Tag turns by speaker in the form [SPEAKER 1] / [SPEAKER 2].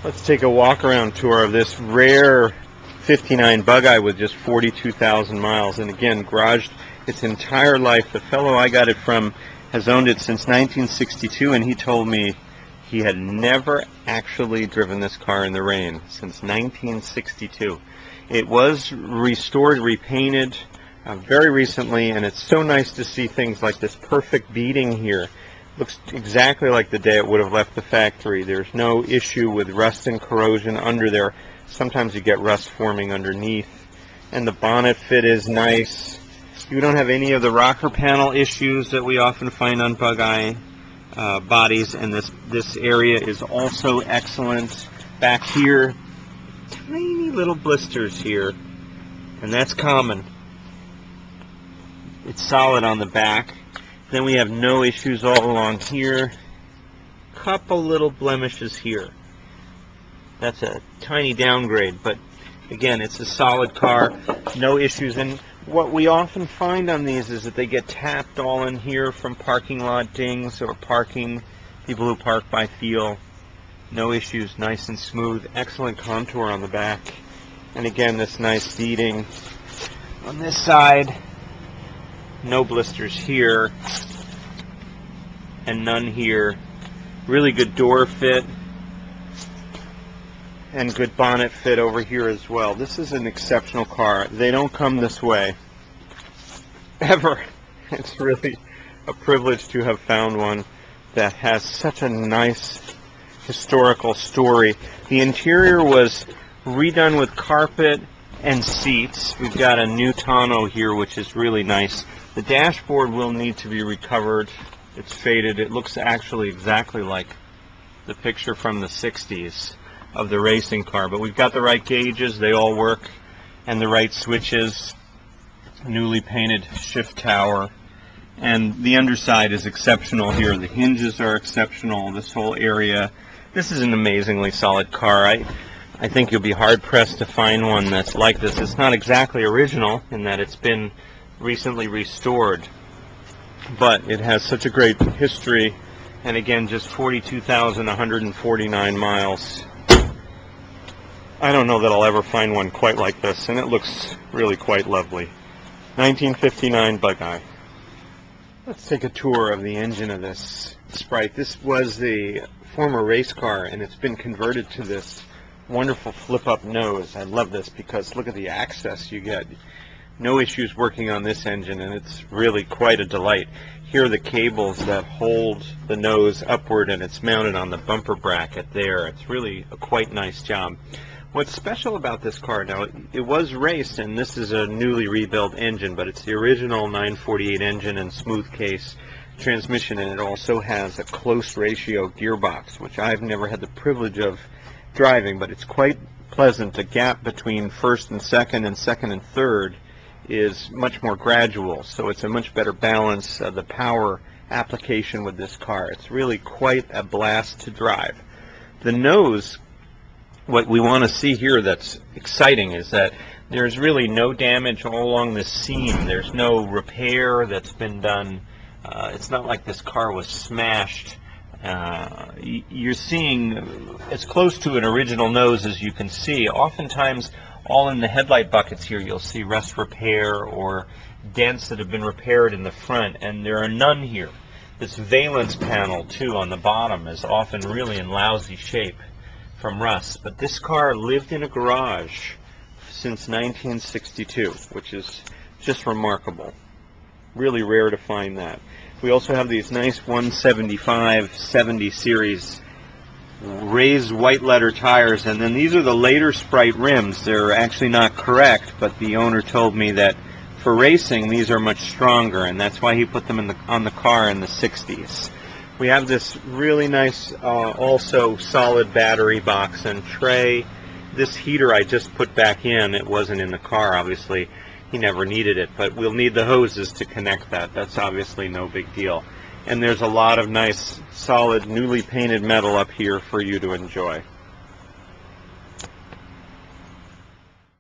[SPEAKER 1] Let's take a walk-around tour of this rare 59 bugeye with just 42,000 miles. And again, garaged its entire life. The fellow I got it from has owned it since 1962, and he told me he had never actually driven this car in the rain since 1962. It was restored, repainted very recently, and it's so nice to see things like this perfect beading here. Looks exactly like the day it would have left the factory. There's no issue with rust and corrosion under there. Sometimes you get rust forming underneath. And the bonnet fit is nice. You don't have any of the rocker panel issues that we often find on bugeye bodies. And this area is also excellent. Back here, tiny little blisters here. And that's common. It's solid on the back. Then we have no issues all along here. Couple little blemishes here. That's a tiny downgrade, but again, it's a solid car. No issues. And what we often find on these is that they get tapped all in here from parking lot dings or parking, people who park by feel. No issues, nice and smooth. Excellent contour on the back. And again, this nice beading on this side. No blisters here, and none here. Really good door fit, and good bonnet fit over here as well. This is an exceptional car. They don't come this way, ever. It's really a privilege to have found one that has such a nice historical story. The interior was redone with carpet and seats. We've got a new tonneau here, which is really nice. The dashboard will need to be recovered. It's faded. It looks actually exactly like the picture from the 60s of the racing car, but we've got the right gauges, they all work, and the right switches. Newly painted shift tower, and the underside is exceptional here. The hinges are exceptional, this whole area. This is an amazingly solid car. I think you'll be hard-pressed to find one that's like this. It's not exactly original in that it's been recently restored, but it has such a great history, and again, just 42,149 miles. I don't know that I'll ever find one quite like this, and it looks really quite lovely. 1959 bugeye. Let's take a tour of the engine of this Sprite. This was the former race car, and it's been converted to this wonderful flip-up nose. I love this because look at the access you get. No issues working on this engine, and it's really quite a delight. Here are the cables that hold the nose upward, and it's mounted on the bumper bracket there. It's really a quite nice job. What's special about this car, now, it was raced, and this is a newly rebuilt engine, but it's the original 948 engine and smooth case transmission, and it also has a close ratio gearbox, which I've never had the privilege of driving, but it's quite pleasant. The gap between first and second and third is much more gradual, so it's a much better balance of the power application with this car. It's really quite a blast to drive. The nose, what we want to see here that's exciting is that there's really no damage all along the seam. There's no repair that's been done. It's not like this car was smashed. You're seeing as close to an original nose as you can see. Oftentimes, all in the headlight buckets here, you'll see rust repair or dents that have been repaired in the front, and there are none here. This valence panel, too, on the bottom is often really in lousy shape from rust, but this car lived in a garage since 1962, which is just remarkable. Really rare to find that. We also have these nice 175/70 series raised white letter tires, and then these are the later Sprite rims. They're actually not correct, but the owner told me that for racing these are much stronger, and that's why he put them on the car in the 60s. We have this really nice also solid battery box and tray. This heater I just put back in. It wasn't in the car, obviously. He never needed it, but we'll need the hoses to connect that. That's obviously no big deal. And there's a lot of nice, solid, newly painted metal up here for you to enjoy.